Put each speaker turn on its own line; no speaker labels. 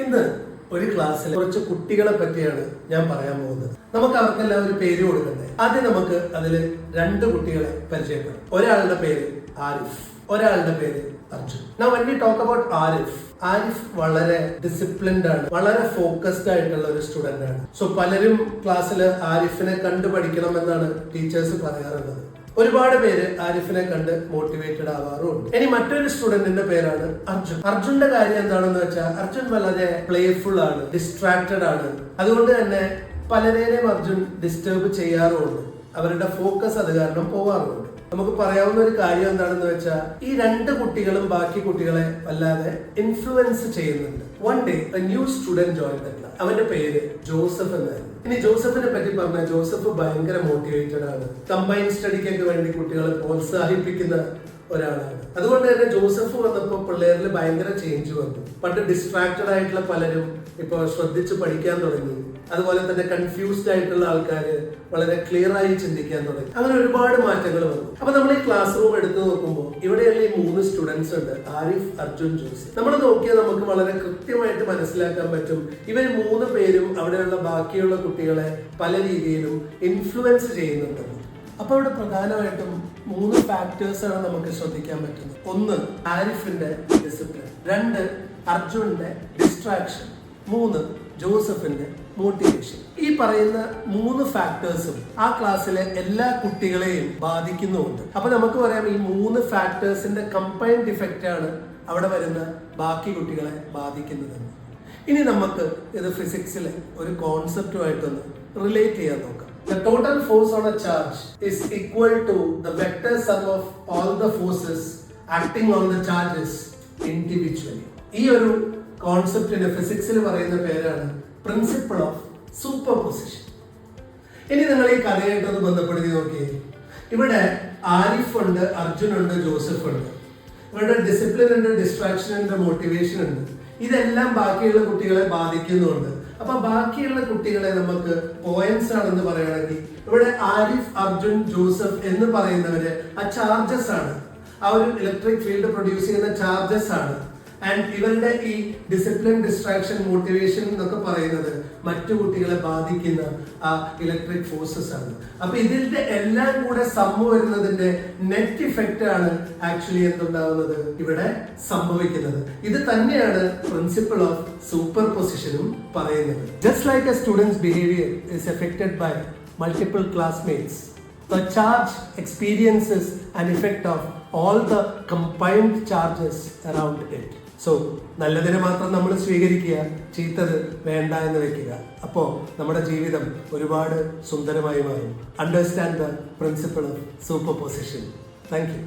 ഇന്ന് ഒരു ക്ലാസ്സിൽ കുറച്ച് കുട്ടികളെ പറ്റിയാണ് ഞാൻ പറയാൻ പോകുന്നത്. നമുക്ക് അവർക്കെല്ലാം ഒരു പേര് കൊടുക്കണ്ടേ? ആദ്യം നമുക്ക് അതിൽ രണ്ട് കുട്ടികളെ പരിചയപ്പെടാം. ഒരാളുടെ പേര് ആരിഫ്, ഒരാളുടെ പേര് Arjun. Now when we talk about Arif വളരെ ഡിസിപ്ലിൻഡ് ആണ്, വളരെ ഫോക്കസ്ഡ് ആയിട്ടുള്ള ഒരു സ്റ്റുഡന്റ് ആണ്. സോ പലരും ക്ലാസ്സിൽ ആരിഫിനെ കണ്ടു പഠിക്കണം എന്നാണ് ടീച്ചേഴ്സ് പറയാറുള്ളത്. ഒരുപാട് പേര് ആരിഫിനെ കണ്ട് മോട്ടിവേറ്റഡ് ആവാറുണ്ട്. ഇനി മറ്റൊരു സ്റ്റുഡന്റിന്റെ പേരാണ് അർജുൻ. അർജുന്റെ കാര്യം എന്താണെന്ന് വെച്ചാൽ അർജുൻ വളരെ പ്ലേഫുൾ ആണ്, ഡിസ്ട്രാക്റ്റഡ് ആണ്. അതുകൊണ്ട് തന്നെ പലരെയും അർജുൻ ഡിസ്റ്റർബ് ചെയ്യാറുമുണ്ട്. അവരുടെ ഫോക്കസ് അത് കാരണം പോവാറുണ്ട്. നമുക്ക് പറയാവുന്ന ഒരു കാര്യം എന്താണെന്ന് വെച്ചാൽ ഈ രണ്ട് കുട്ടികളും ബാക്കി കുട്ടികളെ വല്ലാതെ ഇൻഫ്ലുവൻസ് ചെയ്യുന്നുണ്ട്. One day A new student join the class. അവന്റെ പേര് ജോസഫ് എന്നായിരുന്നു. ഇനി ജോസഫിനെ പറ്റി പറഞ്ഞാൽ ജോസഫ് ഭയങ്കര മോട്ടിവേറ്റഡ് ആണ്. കമ്പൈൻ സ്റ്റഡിക്കൊക്കെ വേണ്ടി കുട്ടികളെ പ്രോത്സാഹിപ്പിക്കുന്ന ഒരാളാണ്. അതുകൊണ്ട് തന്നെ ജോസഫ് വന്നപ്പോൾ പിള്ളേരിൽ ഭയങ്കര ചേഞ്ച് വന്നു. പണ്ട് ഡിസ്ട്രാക്റ്റഡ് ആയിട്ടുള്ള പലരും ഇപ്പൊ ശ്രദ്ധിച്ച് പഠിക്കാൻ തുടങ്ങി. അതുപോലെ തന്നെ കൺഫ്യൂസ്ഡ് ആയിട്ടുള്ള ആൾക്കാര് വളരെ ക്ലിയർ ആയി ചിന്തിക്കാൻ തുടങ്ങി. അങ്ങനെ ഒരുപാട് മാറ്റങ്ങൾ വന്നു. അപ്പൊ നമ്മൾ ഈ ക്ലാസ് റൂം എടുത്തു നോക്കുമ്പോൾ ഇവിടെയുള്ള ഈ 3 സ്റ്റുഡൻസ് ഉണ്ട്, ആരിഫ്, അർജുൻ, ജോസഫ്. നമ്മൾ നോക്കിയാൽ നമുക്ക് വളരെ കൃത്യമായിട്ട് മനസ്സിലാക്കാൻ പറ്റും ഇവർ 3 പേരും അവിടെയുള്ള ബാക്കിയുള്ള കുട്ടികളെ പല രീതിയിലും ഇൻഫ്ലുവൻസ് ചെയ്യുന്നുണ്ടെന്ന്. അപ്പൊ ഇവിടെ പ്രധാനമായിട്ടും 3 ഫാക്ടേഴ്സ് ആണ് നമുക്ക് ശ്രദ്ധിക്കാൻ പറ്റുന്നത്. 1 ആരിഫിന്റെ ഡിസിപ്ലിൻ, 2 അർജുന്റെ ഡിസ്ട്രാക്ഷൻ, 3 ജോസഫിന്റെ മോട്ടിവേഷൻ. ഈ പറയുന്ന 3 ഫാക്ടേഴ്സും ആ ക്ലാസ്സിലെ എല്ലാ കുട്ടികളെയും ബാധിക്കുന്നുമുണ്ട്. അപ്പൊ നമുക്ക് പറയാം ഈ 3 ഫാക്ടേഴ്സിന്റെ കമ്പൈൻഡ് ഇഫക്റ്റ് ആണ് അവിടെ വരുന്ന ബാക്കി കുട്ടികളെ ബാധിക്കുന്നതെന്ന്. ഇനി നമുക്ക് ഇത് ഫിസിക്സിലെ ഒരു കോൺസെപ്റ്റുമായിട്ടൊന്ന് റിലേറ്റ് ചെയ്യാൻ നോക്കാം. The total force on a charge is equal to the vector sum of all the forces acting on the charges individually. ഈ ഒരു കോൺസെപ്റ്റിന് ഫിസിക്സിൽ പറയുന്ന പേരാണ് പ്രിൻസിപ്പിൾ ഓഫ് സൂപ്പർപൊസിഷൻ. ഇനി നിങ്ങൾ ഈ കഥയായിട്ടൊന്ന് ബന്ധപ്പെടുത്തി നോക്കിയേ. ഇവിടെ ആരിഫ് ഉണ്ട്, അർജുൻ ഉണ്ട്, ജോസഫ് ഉണ്ട്. ഇവിടെ ഡിസിപ്ലിൻ ഉണ്ട്, ഡിസ്ട്രാക്ഷൻ ഉണ്ട്, മോട്ടിവേഷൻ ഉണ്ട്. ഇതെല്ലാം ബാക്കിയുള്ള കുട്ടികളെ ബാധിക്കുന്നുണ്ട്. അപ്പൊ ബാക്കിയുള്ള കുട്ടികളെ നമുക്ക് പോയിന്റ്സ് ആണെന്ന് പറയുകയാണെങ്കിൽ ഇവിടെ ആരിഫ്, അർജുൻ, ജോസഫ് എന്ന് പറയുന്നവര് ആ ചാർജസ് ആണ്, ആ ഒരു ഇലക്ട്രിക് ഫീൽഡ് പ്രൊഡ്യൂസ് ചെയ്യുന്ന ചാർജസ് ആണ്. ആൻഡ് ഇവരുടെ ഈ ഡിസിപ്ലിൻ, ഡിസ്ട്രാക്ഷൻ, മോട്ടിവേഷൻ എന്നൊക്കെ പറയുന്നത് മറ്റു കുട്ടികളെ ബാധിക്കുന്ന ആ ഇലക്ട്രിക് ഫോഴ്സസ് ആണ്. അപ്പൊ ഇതിന്റെ എല്ലാം കൂടെ സമ്മ് വരുന്നതിന്റെ നെറ്റ് ഇഫക്റ്റ് ആണ് ആക്ച്വലി എന്തുണ്ടാവുന്നത് ഇവിടെ സംഭവിക്കുന്നത്. ഇത് തന്നെയാണ് പ്രിൻസിപ്പിൾ ഓഫ് സൂപ്പർ പൊസിഷനും പറയുന്നത്. Just like a student's behaviour is affected by multiple classmates, the charge experiences an effect of all the combined charges around it. So നല്ലതിനെ മാത്രം നമ്മൾ സ്വീകരിക്കുക, ചീത്തത് വേണ്ട എന്ന് വെക്കുക. അപ്പോൾ നമ്മുടെ ജീവിതം ഒരുപാട് സുന്ദരമായി മാറും. Understand the principle of super position. Thank you.